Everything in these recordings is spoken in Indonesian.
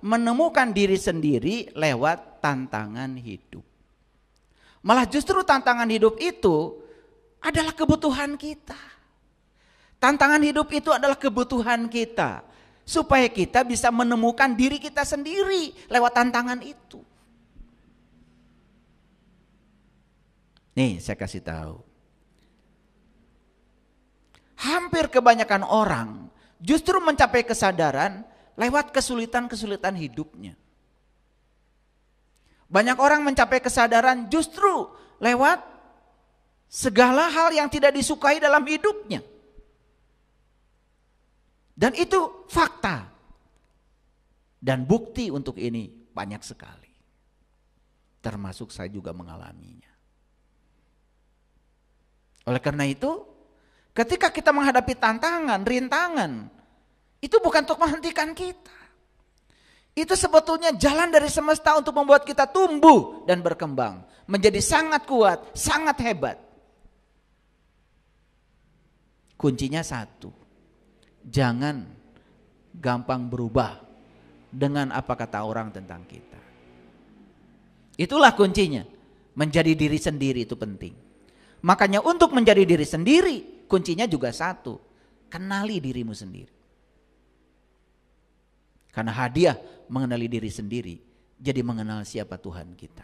menemukan diri sendiri lewat tantangan hidup. Malah justru tantangan hidup itu adalah kebutuhan kita. Tantangan hidup itu adalah kebutuhan kita. Supaya kita bisa menemukan diri kita sendiri lewat tantangan itu. Nih saya kasih tahu. Hampir kebanyakan orang justru mencapai kesadaran lewat kesulitan-kesulitan hidupnya. Banyak orang mencapai kesadaran justru lewat segala hal yang tidak disukai dalam hidupnya. Dan itu fakta. Dan bukti untuk ini banyak sekali. Termasuk saya juga mengalaminya. Oleh karena itu, ketika kita menghadapi tantangan, rintangan, itu bukan untuk menghentikan kita. Itu sebetulnya jalan dari semesta untuk membuat kita tumbuh dan berkembang. Menjadi sangat kuat, sangat hebat. Kuncinya satu, jangan gampang berubah dengan apa kata orang tentang kita. Itulah kuncinya, menjadi diri sendiri itu penting. Makanya untuk menjadi diri sendiri, kuncinya juga satu, kenali dirimu sendiri. Karena hadiah mengenali diri sendiri, jadi mengenal siapa Tuhan kita.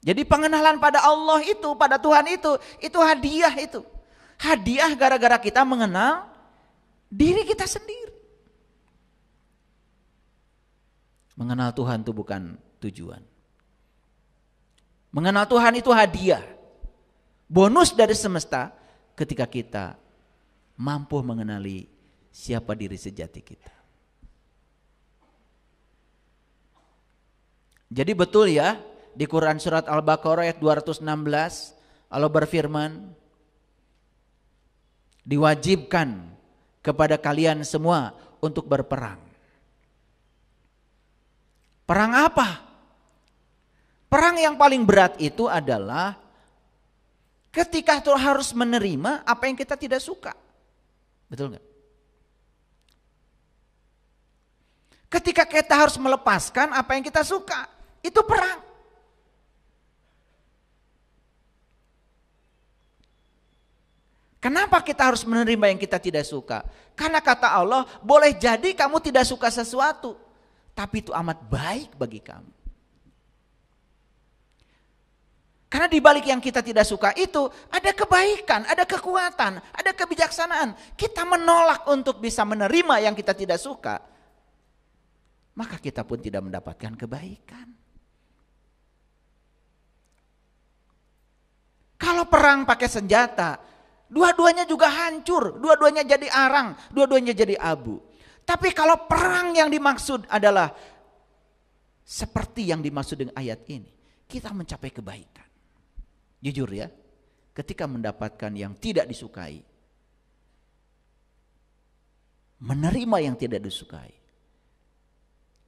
Jadi pengenalan pada Allah itu, pada Tuhan itu hadiah itu. Hadiah gara-gara kita mengenal diri kita sendiri. Mengenal Tuhan itu bukan tujuan. Mengenal Tuhan itu hadiah. Bonus dari semesta ketika kita mampu mengenali siapa diri sejati kita. Jadi betul ya, di Quran surat Al-Baqarah ayat 216 Allah berfirman, diwajibkan kepada kalian semua untuk berperang. Perang apa? Perang yang paling berat itu adalah ketika harus menerima apa yang kita tidak suka. Betul nggak? Ketika kita harus melepaskan apa yang kita suka, itu perang. Kenapa kita harus menerima yang kita tidak suka? Karena kata Allah, boleh jadi kamu tidak suka sesuatu, tapi itu amat baik bagi kamu. Karena di balik yang kita tidak suka itu ada kebaikan, ada kekuatan, ada kebijaksanaan. Kita menolak untuk bisa menerima yang kita tidak suka, maka kita pun tidak mendapatkan kebaikan. Kalau perang pakai senjata, dua-duanya juga hancur, dua-duanya jadi arang, dua-duanya jadi abu. Tapi kalau perang yang dimaksud adalah seperti yang dimaksud dengan ayat ini, kita mencapai kebaikan. Jujur ya, ketika mendapatkan yang tidak disukai, menerima yang tidak disukai,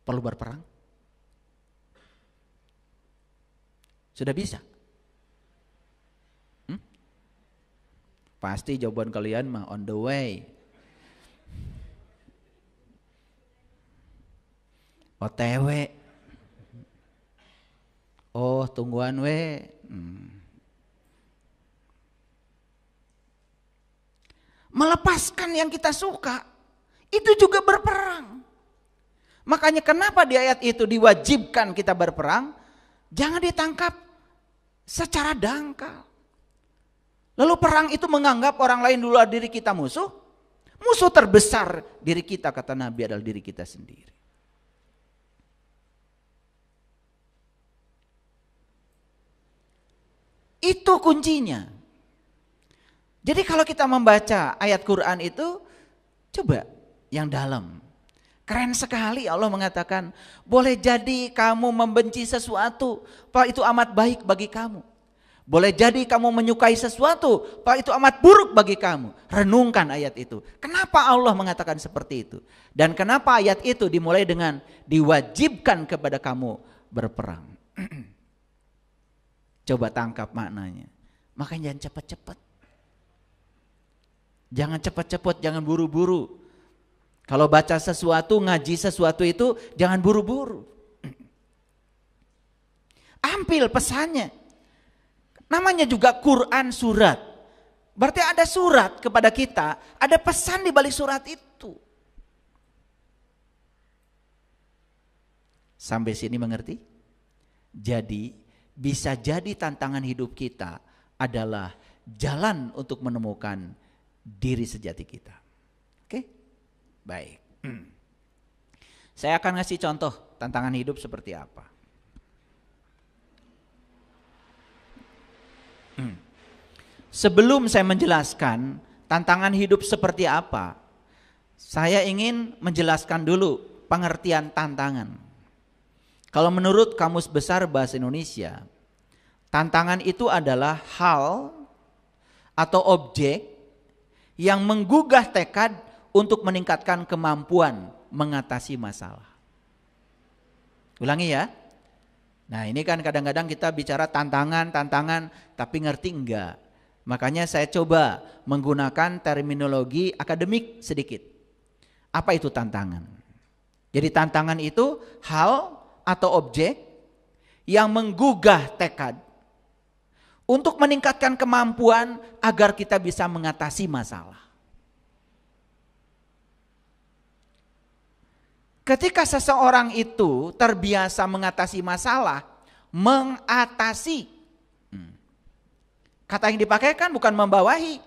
perlu berperang? Sudah bisa? Pasti jawaban kalian mah on the way. OTW. Oh, tungguan we. Melepaskan yang kita suka, itu juga berperang. Makanya kenapa di ayat itu diwajibkan kita berperang, jangan ditangkap secara dangkal. Lalu perang itu menganggap orang lain di luar diri kita musuh. Musuh terbesar diri kita, kata Nabi, adalah diri kita sendiri. Itu kuncinya. Jadi kalau kita membaca ayat Quran itu, coba yang dalam. Keren sekali Allah mengatakan, boleh jadi kamu membenci sesuatu, padahal itu amat baik bagi kamu. Boleh jadi kamu menyukai sesuatu, padahal itu amat buruk bagi kamu. Renungkan ayat itu. Kenapa Allah mengatakan seperti itu? Dan kenapa ayat itu dimulai dengan diwajibkan kepada kamu berperang? Coba tangkap maknanya. Makanya jangan cepat-cepat. Jangan cepat-cepat, jangan buru-buru. Kalau baca sesuatu, ngaji sesuatu itu jangan buru-buru. Ambil pesannya. Namanya juga Quran surat. Berarti ada surat kepada kita, ada pesan di balik surat itu. Sampai sini mengerti? Jadi bisa jadi tantangan hidup kita adalah jalan untuk menemukan diri sejati kita. Oke? Baik. Saya akan ngasih contoh tantangan hidup seperti apa. Sebelum saya menjelaskan tantangan hidup seperti apa, saya ingin menjelaskan dulu pengertian tantangan. Kalau menurut Kamus Besar Bahasa Indonesia, tantangan itu adalah hal atau objek yang menggugah tekad untuk meningkatkan kemampuan mengatasi masalah. Ulangi ya. Nah ini kan kadang-kadang kita bicara tantangan, tapi ngerti enggak. Makanya saya coba menggunakan terminologi akademik sedikit. Apa itu tantangan? Jadi tantangan itu hal atau objek yang menggugah tekad untuk meningkatkan kemampuan agar kita bisa mengatasi masalah. Ketika seseorang itu terbiasa mengatasi masalah, mengatasi. Kata yang dipakai kan bukan membawahi.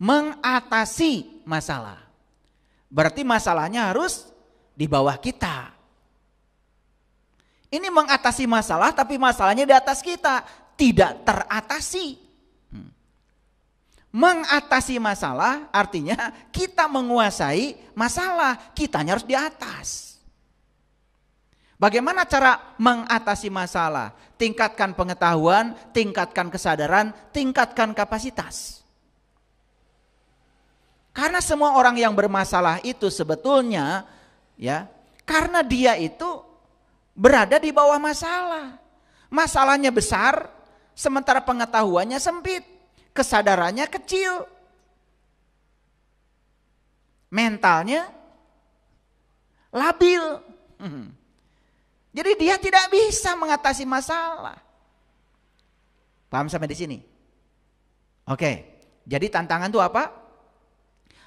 Mengatasi masalah. Berarti masalahnya harus di bawah kita. Ini mengatasi masalah tapi masalahnya di atas kita. Tidak teratasi. Mengatasi masalah artinya kita menguasai masalah. Kitanya harus di atas. Bagaimana cara mengatasi masalah? Tingkatkan pengetahuan, tingkatkan kesadaran, tingkatkan kapasitas. Karena semua orang yang bermasalah itu sebetulnya ya, karena dia itu berada di bawah masalah. Masalahnya besar, sementara pengetahuannya sempit, kesadarannya kecil. Mentalnya labil. Jadi dia tidak bisa mengatasi masalah. Paham sampai di sini? Oke, jadi tantangan itu apa?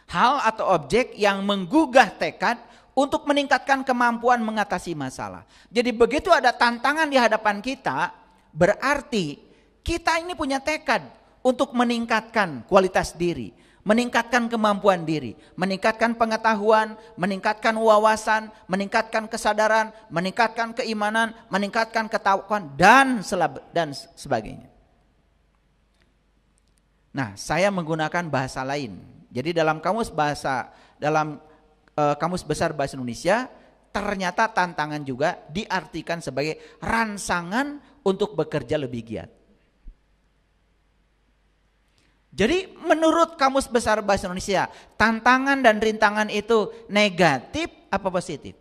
Hal atau objek yang menggugah tekad untuk meningkatkan kemampuan mengatasi masalah. Jadi begitu ada tantangan di hadapan kita, berarti kita ini punya tekad untuk meningkatkan kualitas diri, meningkatkan kemampuan diri, meningkatkan pengetahuan, meningkatkan wawasan, meningkatkan kesadaran, meningkatkan keimanan, meningkatkan ketakwaan dan sebagainya. Nah, saya menggunakan bahasa lain. Jadi dalam Kamus Besar Bahasa Indonesia, ternyata tantangan juga diartikan sebagai rangsangan untuk bekerja lebih giat. Jadi menurut Kamus Besar Bahasa Indonesia, tantangan dan rintangan itu negatif apa positif?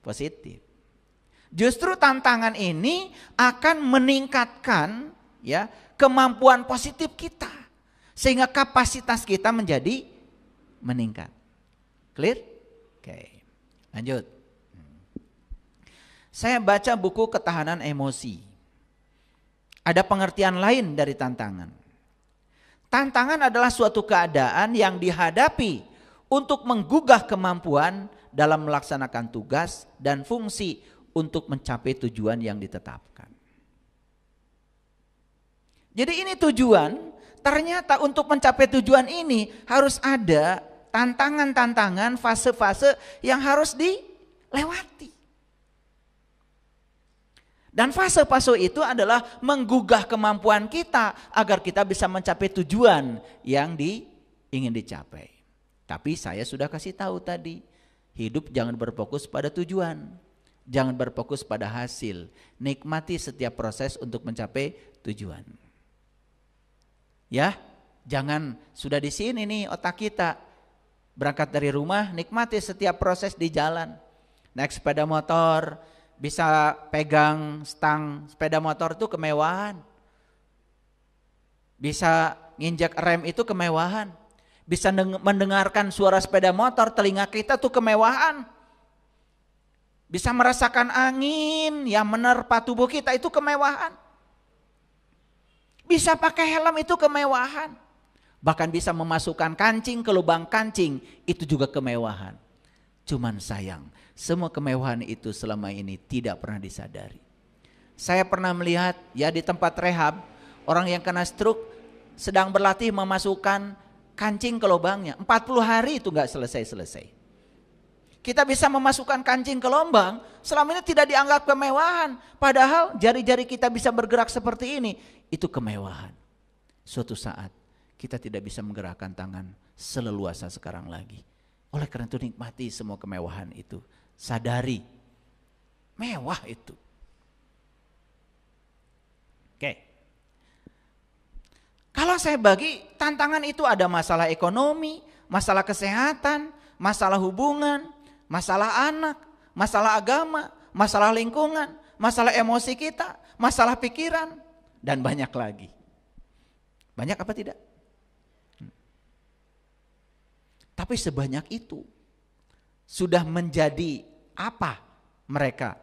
Positif. Justru tantangan ini akan meningkatkan ya kemampuan positif kita, sehingga kapasitas kita menjadi meningkat. Clear? Oke, lanjut. Saya baca buku Ketahanan Emosi. Ada pengertian lain dari tantangan. Tantangan adalah suatu keadaan yang dihadapi untuk menggugah kemampuan dalam melaksanakan tugas dan fungsi untuk mencapai tujuan yang ditetapkan. Jadi ini tujuan, ternyata untuk mencapai tujuan ini harus ada tantangan-tantangan, fase-fase yang harus dilewati. Dan fase-fase itu adalah menggugah kemampuan kita agar kita bisa mencapai tujuan yang ingin dicapai. Tapi saya sudah kasih tahu tadi, hidup jangan berfokus pada tujuan, jangan berfokus pada hasil. Nikmati setiap proses untuk mencapai tujuan. Ya, jangan sudah di sini nih otak kita. Berangkat dari rumah, nikmati setiap proses di jalan. Naik sepeda motor, bisa pegang stang sepeda motor itu kemewahan. Bisa nginjak rem itu kemewahan. Bisa mendengarkan suara sepeda motor, telinga kita tuh kemewahan. Bisa merasakan angin yang menerpa tubuh kita, itu kemewahan. Bisa pakai helm, itu kemewahan. Bahkan bisa memasukkan kancing ke lubang kancing, itu juga kemewahan. Cuman sayang, semua kemewahan itu selama ini tidak pernah disadari. Saya pernah melihat ya di tempat rehab, orang yang kena stroke sedang berlatih memasukkan kancing ke lubangnya. 40 hari itu gak selesai-selesai. Kita bisa memasukkan kancing ke lubang, selama ini tidak dianggap kemewahan. Padahal jari-jari kita bisa bergerak seperti ini, itu kemewahan. Suatu saat kita tidak bisa menggerakkan tangan seleluasa sekarang lagi. Oleh karena itu nikmati semua kemewahan itu. Sadari, mewah itu. Oke. Kalau saya bagi, tantangan itu ada masalah ekonomi, masalah kesehatan, masalah hubungan, masalah anak, masalah agama, masalah lingkungan, masalah emosi kita, masalah pikiran, dan banyak lagi. Banyak apa tidak? Tapi sebanyak itu sudah menjadi apa mereka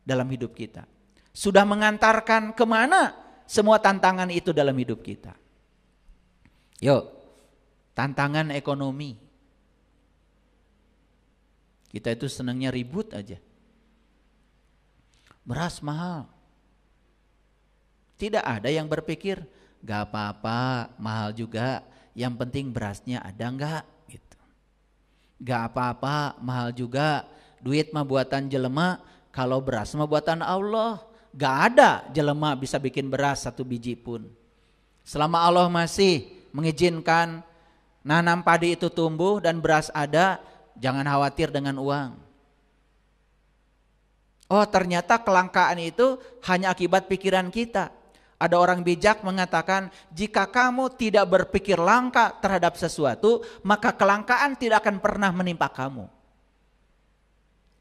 dalam hidup kita? Sudah mengantarkan kemana semua tantangan itu dalam hidup kita? Yuk, tantangan ekonomi. Kita itu senangnya ribut aja. Beras mahal. Tidak ada yang berpikir, gak apa-apa, mahal juga, yang penting berasnya ada enggak? Gitu. Gak apa-apa, mahal juga, duit mah buatan jelema, kalau beras mah buatan Allah. Gak ada jelema bisa bikin beras satu biji pun. Selama Allah masih mengizinkan nanam padi itu tumbuh dan beras ada, jangan khawatir dengan uang. Oh, ternyata kelangkaan itu hanya akibat pikiran kita. Ada orang bijak mengatakan, jika kamu tidak berpikir langka terhadap sesuatu, maka kelangkaan tidak akan pernah menimpa kamu.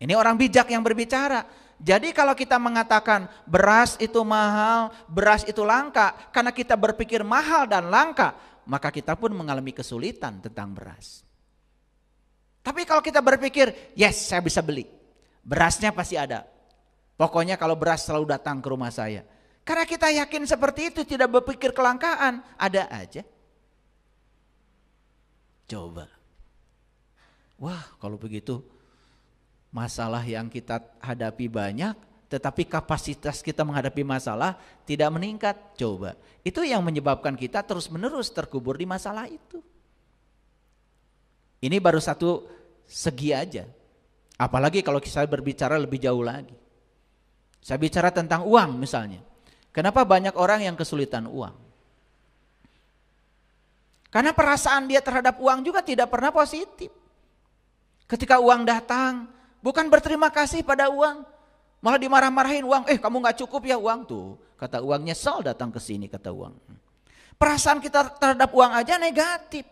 Ini orang bijak yang berbicara. Jadi kalau kita mengatakan beras itu mahal, beras itu langka, karena kita berpikir mahal dan langka, maka kita pun mengalami kesulitan tentang beras. Tapi kalau kita berpikir, yes, saya bisa beli, berasnya pasti ada. Pokoknya kalau beras selalu datang ke rumah saya. Karena kita yakin seperti itu, tidak berpikir kelangkaan, ada aja. Coba. Wah, kalau begitu masalah yang kita hadapi banyak, tetapi kapasitas kita menghadapi masalah tidak meningkat. Coba. Itu yang menyebabkan kita terus-menerus terkubur di masalah itu. Ini baru satu segi aja. Apalagi kalau saya berbicara lebih jauh lagi. Saya bicara tentang uang misalnya. Kenapa banyak orang yang kesulitan uang? Karena perasaan dia terhadap uang juga tidak pernah positif. Ketika uang datang, bukan berterima kasih pada uang, malah dimarah-marahin uang. Kamu gak cukup ya uang tuh. Kata uang, nyesel datang ke sini kata uang. Perasaan kita terhadap uang aja negatif.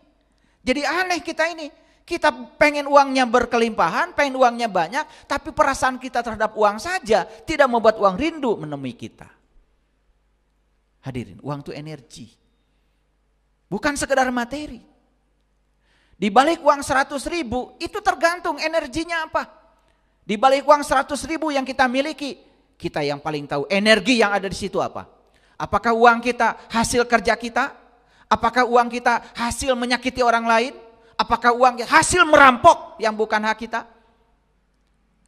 Jadi aneh kita ini. Kita pengen uangnya berkelimpahan, pengen uangnya banyak, tapi perasaan kita terhadap uang saja tidak membuat uang rindu menemui kita. Hadirin, uang itu energi. Bukan sekedar materi. Di balik uang 100.000 itu tergantung energinya apa. Di balik uang 100.000 yang kita miliki, kita yang paling tahu energi yang ada di situ apa. Apakah uang kita hasil kerja kita? Apakah uang kita hasil menyakiti orang lain? Apakah uang kita hasil merampok yang bukan hak kita?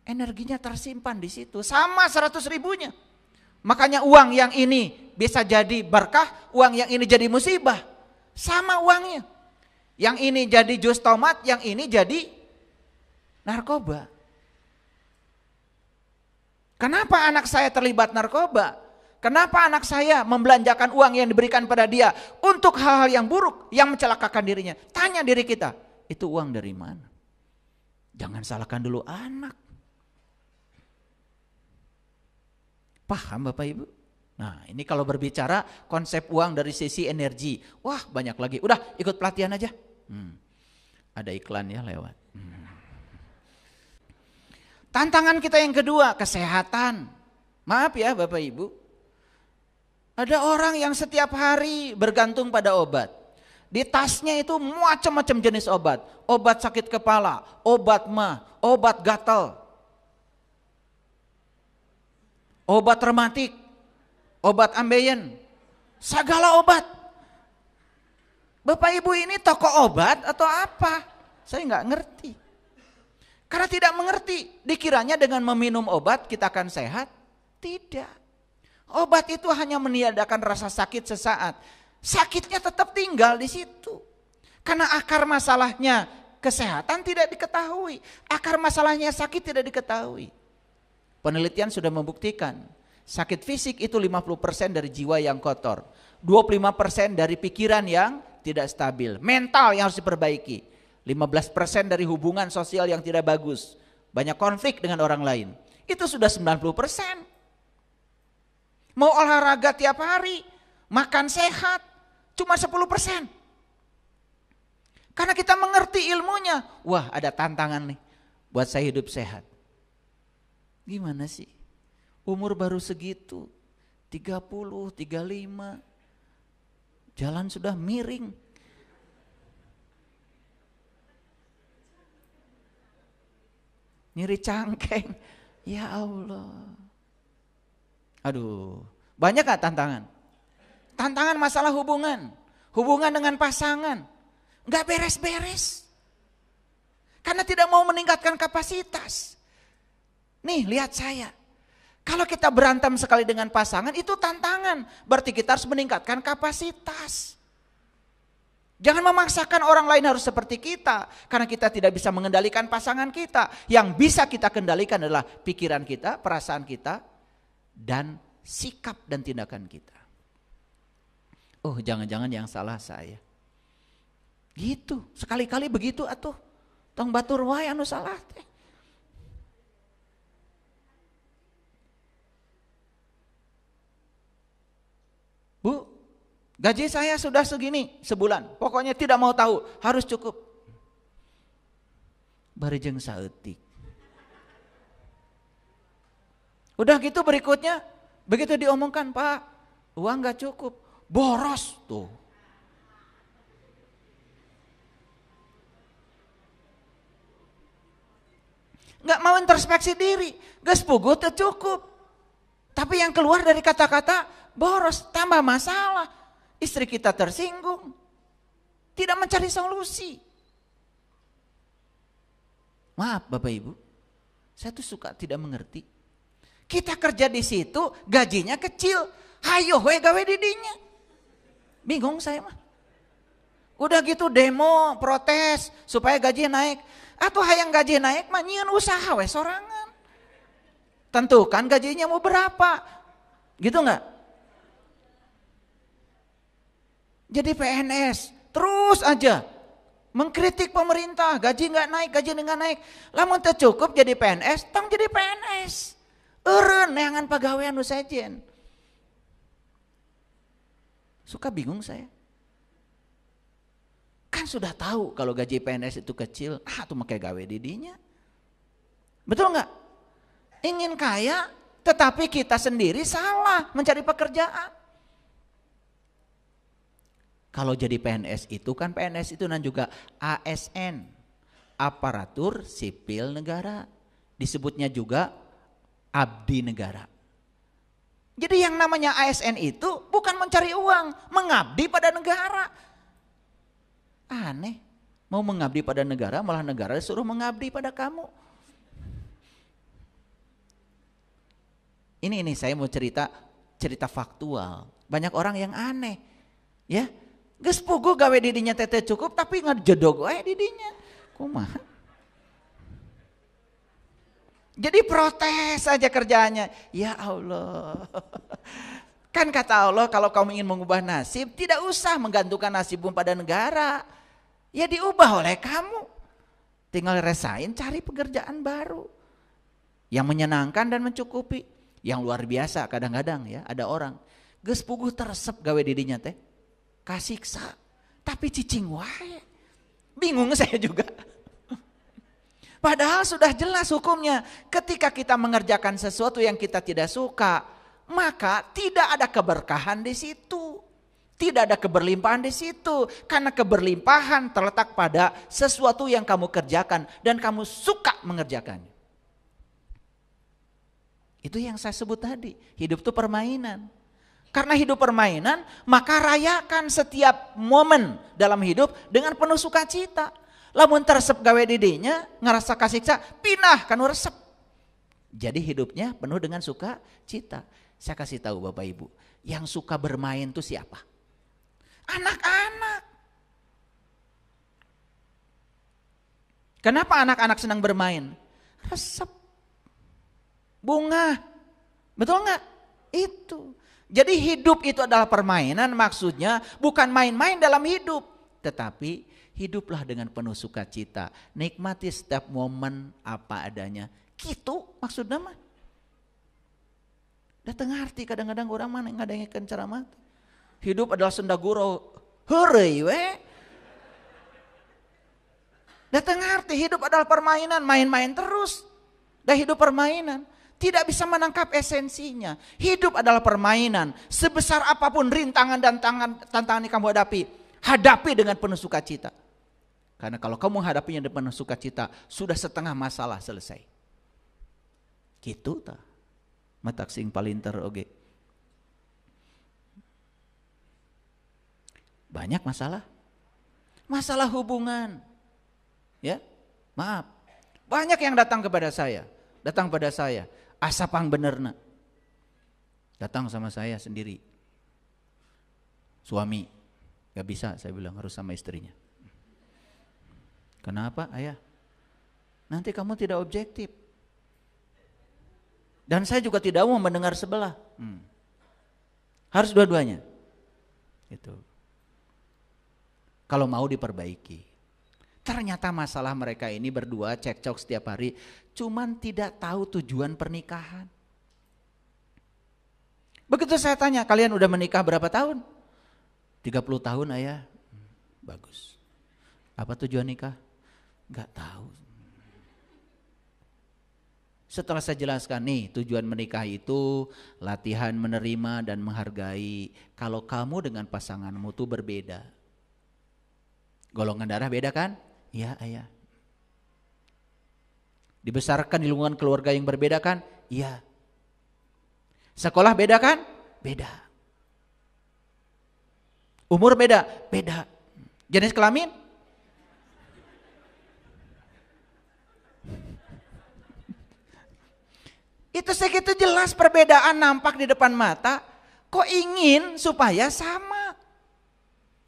Energinya tersimpan di situ, sama 100.000-nya. Makanya uang yang ini bisa jadi berkah, uang yang ini jadi musibah. Sama uangnya. Yang ini jadi jus tomat, yang ini jadi narkoba. Kenapa anak saya terlibat narkoba? Kenapa anak saya membelanjakan uang yang diberikan pada dia untuk hal-hal yang buruk, yang mencelakakan dirinya? Tanya diri kita, itu uang dari mana? Jangan salahkan dulu anak. Paham Bapak Ibu? Nah, ini kalau berbicara konsep uang dari sisi energi. Wah, banyak lagi. Udah, ikut pelatihan aja. Ada iklan ya lewat. Tantangan kita yang kedua, kesehatan. Maaf ya Bapak Ibu. Ada orang yang setiap hari bergantung pada obat. Di tasnya itu macam-macam jenis obat. Obat sakit kepala, obat mah, obat gatal, obat rematik, obat ambeien, segala obat. Bapak Ibu ini toko obat atau apa? Saya nggak ngerti. Karena tidak mengerti, dikiranya dengan meminum obat kita akan sehat. Tidak. Obat itu hanya meniadakan rasa sakit sesaat. Sakitnya tetap tinggal di situ. Karena akar masalahnya kesehatan tidak diketahui. Akar masalahnya sakit tidak diketahui. Penelitian sudah membuktikan sakit fisik itu 50% dari jiwa yang kotor. 25% dari pikiran yang tidak stabil. Mental yang harus diperbaiki. 15% dari hubungan sosial yang tidak bagus. Banyak konflik dengan orang lain. Itu sudah 90%. Mau olahraga tiap hari, makan sehat, cuma 10%. Karena kita mengerti ilmunya. Wah, ada tantangan nih buat saya hidup sehat. Gimana sih? Umur baru segitu, 30, 35. Jalan sudah miring. Nyeri cangkeng. Ya Allah. Aduh, banyak gak tantangan? Tantangan masalah hubungan. Hubungan dengan pasangan. Gak beres-beres. Karena tidak mau meningkatkan kapasitas. Nih, lihat saya. Kalau kita berantem sekali dengan pasangan itu tantangan. Berarti kita harus meningkatkan kapasitas. Jangan memaksakan orang lain harus seperti kita. Karena kita tidak bisa mengendalikan pasangan kita. Yang bisa kita kendalikan adalah pikiran kita, perasaan kita, dan sikap dan tindakan kita. Oh, jangan-jangan yang salah saya. Gitu, sekali-kali begitu atuh. Tong batur wae anu salah teh. Bu, gaji saya sudah segini sebulan. Pokoknya tidak mau tahu, harus cukup. Barijeng saeutik. Udah gitu berikutnya, begitu diomongkan, Pak, uang gak cukup. Boros tuh. Gak mau introspeksi diri, geus puguh teu cukup. Tapi yang keluar dari kata-kata boros, tambah masalah. Istri kita tersinggung. Tidak mencari solusi. Maaf Bapak Ibu, saya tuh suka tidak mengerti. Kita kerja di situ, gajinya kecil. Hayo we gawe didinya. Bingung saya mah. Udah gitu demo, protes supaya gaji naik. Atau hayang gaji naik mah nyieun usaha we sorangan. Tentukan gajinya mau berapa. Gitu enggak? Jadi PNS terus aja mengkritik pemerintah, gaji nggak naik, gaji nggak naik. Lamun teu cukup jadi PNS, tong jadi PNS. Eureun neangan pagawean nu sejen. Suka bingung saya. Kan sudah tahu kalau gaji PNS itu kecil, tuh make gawe didinya. Betul nggak? Ingin kaya, tetapi kita sendiri salah mencari pekerjaan. Kalau jadi PNS itu kan PNS itu dan juga ASN, aparatur sipil negara, disebutnya juga abdi negara. Jadi yang namanya ASN itu bukan mencari uang, mengabdi pada negara. Aneh, mau mengabdi pada negara malah negara disuruh mengabdi pada kamu. Ini saya mau cerita faktual. Banyak orang yang aneh, ya. Geus puguh gawe didinya teh cukup tapi ngejodog wae didinya. Kumaha? Jadi protes saja kerjaannya. Ya Allah. Kan kata Allah kalau kamu ingin mengubah nasib tidak usah menggantungkan nasibmu pada negara. Ya diubah oleh kamu. Tinggal resign cari pekerjaan baru. Yang menyenangkan dan mencukupi. Yang luar biasa kadang-kadang ya ada orang. Geus puguh teresep gawe didinya teh. Kasiksa, tapi cicing wae. Bingung saya juga. Padahal sudah jelas hukumnya. Ketika kita mengerjakan sesuatu yang kita tidak suka, maka tidak ada keberkahan di situ. Tidak ada keberlimpahan di situ. Karena keberlimpahan terletak pada sesuatu yang kamu kerjakan dan kamu suka mengerjakannya. Itu yang saya sebut tadi. Hidup itu permainan. Karena hidup permainan, maka rayakan setiap momen dalam hidup dengan penuh sukacita. Lamun teresep gawe didinya, ngerasa kasiksa, pinah kan resep. Jadi hidupnya penuh dengan sukacita. Saya kasih tahu Bapak Ibu, yang suka bermain itu siapa? Anak-anak. Kenapa anak-anak senang bermain? Resep. Bunga. Betul enggak? Itu. Jadi hidup itu adalah permainan, maksudnya bukan main-main dalam hidup. Tetapi hiduplah dengan penuh sukacita. Nikmati setiap momen apa adanya. Gitu maksudnya mah. Datang arti kadang-kadang orang mana yang ngadengkeun ceramah. Hidup adalah senda gurau. Heureuy we. Datang arti hidup adalah permainan, main-main terus. Dan hidup permainan. Tidak bisa menangkap esensinya. Hidup adalah permainan. Sebesar apapun rintangan dan tantangan yang kamu hadapi dengan penuh sukacita. Karena kalau kamu menghadapinya dengan penuh sukacita, sudah setengah masalah selesai. Gitu ta. Matak sing palinter oge. Banyak masalah. Masalah hubungan. Ya, maaf. Banyak yang datang kepada saya. Asapang benerna. Datang sama saya sendiri. Suami. Gak bisa saya bilang, harus sama istrinya. Kenapa ayah? Nanti kamu tidak objektif. Dan saya juga tidak mau mendengar sebelah. Harus dua-duanya. Itu. Kalau mau diperbaiki. Ternyata masalah mereka ini berdua cekcok setiap hari. Cuman tidak tahu tujuan pernikahan. Begitu saya tanya, kalian udah menikah berapa tahun? 30 tahun ayah. Bagus. Apa tujuan nikah? Gak tahu. Setelah saya jelaskan nih, tujuan menikah itu latihan menerima dan menghargai. Kalau kamu dengan pasanganmu tuh berbeda. Golongan darah beda kan? Iya ayah. Dibesarkan di lingkungan keluarga yang berbeda kan? Iya. Sekolah beda kan? Beda. Umur beda? Beda. Jenis kelamin? Itu segitu jelas perbedaan nampak di depan mata. Kok ingin supaya sama?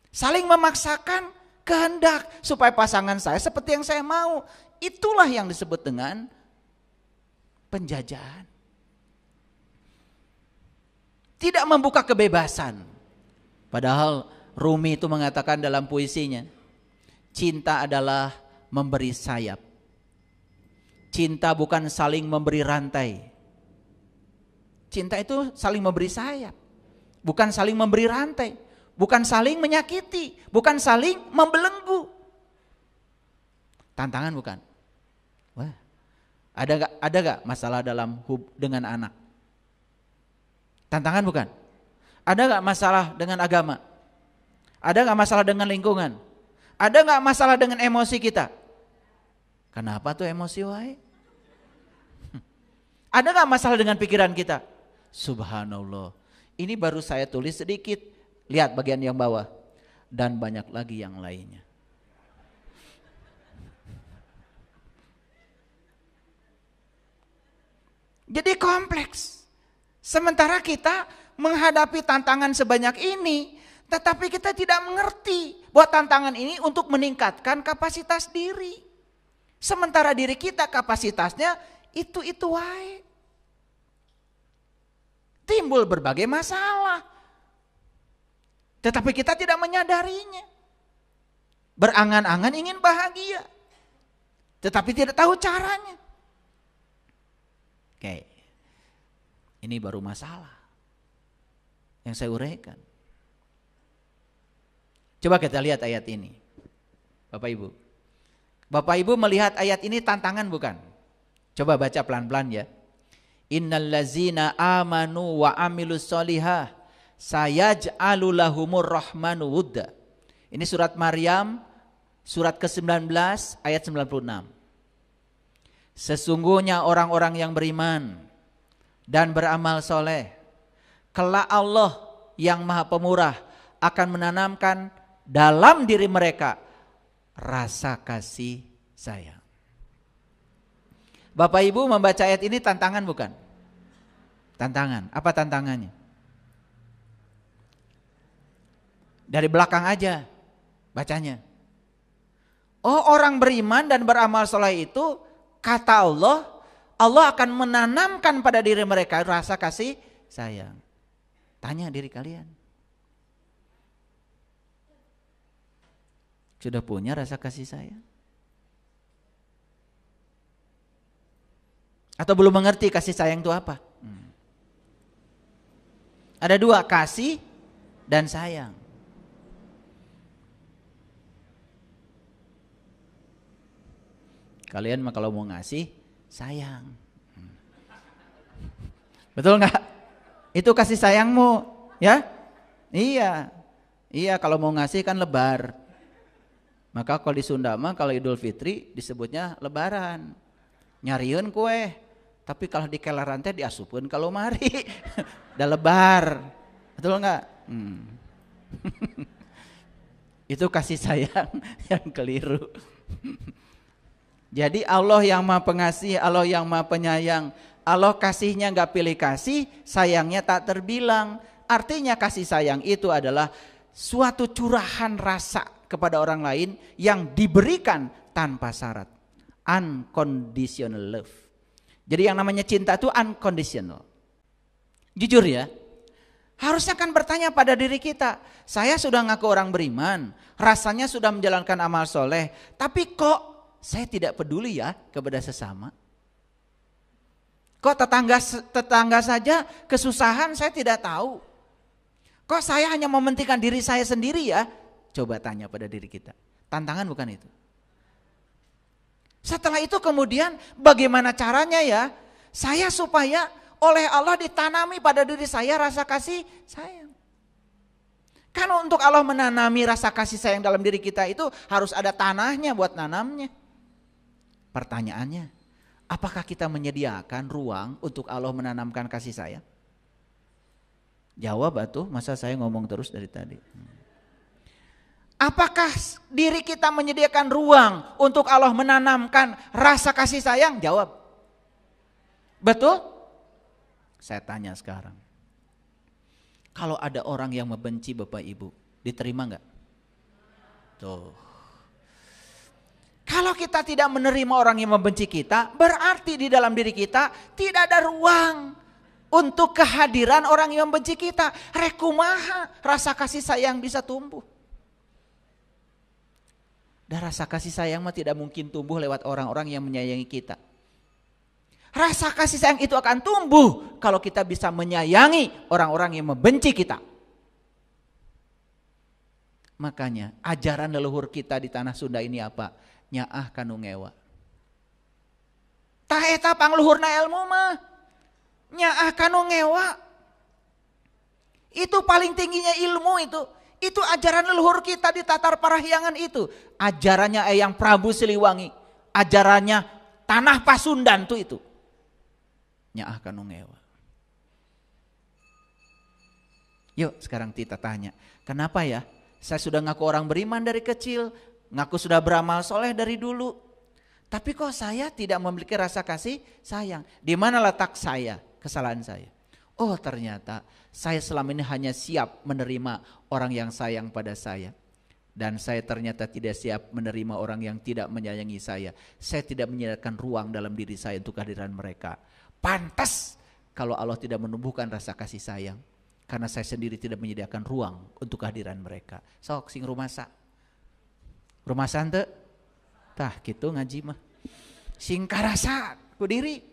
Saling memaksakan kehendak supaya pasangan saya seperti yang saya mau. Itulah yang disebut dengan penjajahan. Tidak membuka kebebasan. Padahal Rumi itu mengatakan dalam puisinya, cinta adalah memberi sayap. Cinta bukan saling memberi rantai. Cinta itu saling memberi sayap. Bukan saling memberi rantai. Bukan saling menyakiti. Bukan saling membelenggu. Tantangan bukan? Wah, ada gak masalah dalam dengan anak? Tantangan bukan? Ada gak masalah dengan agama? Ada gak masalah dengan lingkungan? Ada gak masalah dengan emosi kita? Kenapa tuh emosi wae? Ada gak masalah dengan pikiran kita? Subhanallah. Ini baru saya tulis sedikit. Lihat bagian yang bawah. Dan banyak lagi yang lainnya. Jadi kompleks. Sementara kita menghadapi tantangan sebanyak ini, tetapi kita tidak mengerti bahwa tantangan ini untuk meningkatkan kapasitas diri. Sementara diri kita kapasitasnya itu wae. Timbul berbagai masalah. Tetapi kita tidak menyadarinya. Berangan-angan ingin bahagia. Tetapi tidak tahu caranya. Oke. Ini baru masalah yang saya uraikan. Coba kita lihat ayat ini. Bapak Ibu. Bapak Ibu melihat ayat ini tantangan bukan? Coba baca pelan-pelan ya. Innal ladzina amanu wa amilus solihah sayaj'alu lahumur rahmanu wudda. Ini surat Maryam surat ke-19 ayat 96. Sesungguhnya orang-orang yang beriman dan beramal soleh, kelak Allah yang Maha Pemurah akan menanamkan dalam diri mereka rasa kasih sayang. Bapak Ibu membaca ayat ini tantangan bukan? Tantangan. Apa tantangannya? Dari belakang aja bacanya. Oh, orang beriman dan beramal soleh itu, kata Allah, Allah akan menanamkan pada diri mereka rasa kasih sayang. Tanya diri kalian. Sudah punya rasa kasih sayang? Atau belum mengerti kasih sayang itu apa? Ada dua, kasih dan sayang. Kalian mah kalau mau ngasih, sayang. Betul nggak? Itu kasih sayangmu, ya? Iya. Iya, kalau mau ngasih kan lebar. Maka kalau di Sunda mah kalau Idul Fitri disebutnya lebaran. Nyariun kue, tapi kalau di keleran teh diasupun kalau mari. Udah lebar. Betul nggak? Itu kasih sayang yang keliru. Jadi Allah yang Maha Pengasih, Allah yang Maha Penyayang. Allah kasihnya nggak pilih kasih, sayangnya tak terbilang. Artinya kasih sayang itu adalah suatu curahan rasa kepada orang lain yang diberikan tanpa syarat. Unconditional love. Jadi yang namanya cinta itu unconditional. Jujur ya, harusnya kan bertanya pada diri kita, saya sudah ngaku orang beriman, rasanya sudah menjalankan amal soleh, tapi kok saya tidak peduli ya kepada sesama? Kok tetangga saja kesusahan saya tidak tahu? Kok saya hanya mementingkan diri saya sendiri ya? Coba tanya pada diri kita. Tantangan bukan itu? Setelah itu kemudian bagaimana caranya ya? Saya supaya oleh Allah ditanami pada diri saya rasa kasih sayang. Karena untuk Allah menanami rasa kasih sayang dalam diri kita itu harus ada tanahnya buat nanamnya. Pertanyaannya, apakah kita menyediakan ruang untuk Allah menanamkan kasih sayang? Jawab atuh, masa saya ngomong terus dari tadi. Apakah diri kita menyediakan ruang untuk Allah menanamkan rasa kasih sayang? Jawab. Betul? Saya tanya sekarang. Kalau ada orang yang membenci Bapak Ibu, diterima enggak? Tuh. Kalau kita tidak menerima orang yang membenci kita, berarti di dalam diri kita tidak ada ruang untuk kehadiran orang yang membenci kita. Rekumaha rasa kasih sayang bisa tumbuh. Dan rasa kasih sayang mah tidak mungkin tumbuh lewat orang-orang yang menyayangi kita. Rasa kasih sayang itu akan tumbuh kalau kita bisa menyayangi orang-orang yang membenci kita. Makanya ajaran leluhur kita di tanah Sunda ini apa? Nyaah kanu ngewa. Tah eta pangluhurna ilmu mah. Nyaah kanu ngewa. Itu paling tingginya ilmu itu. Itu ajaran leluhur kita di Tatar Parahyangan itu. Ajarannya Eyang Prabu Siliwangi. Ajarannya Tanah Pasundan tuh itu. Nyaah kanu ngewa. Yuk sekarang kita tanya. Kenapa ya? Saya sudah ngaku orang beriman dari kecil. Ngaku sudah beramal soleh dari dulu. Tapi kok saya tidak memiliki rasa kasih sayang. Di mana letak saya? Kesalahan saya. Oh ternyata saya selama ini hanya siap menerima orang yang sayang pada saya. Dan saya ternyata tidak siap menerima orang yang tidak menyayangi saya. Saya tidak menyediakan ruang dalam diri saya untuk kehadiran mereka. Pantas kalau Allah tidak menumbuhkan rasa kasih sayang. Karena saya sendiri tidak menyediakan ruang untuk kehadiran mereka. Sok sing rumasa. Rumasa henteu? Tah gitu ngaji mah. Sing karasa ku diri.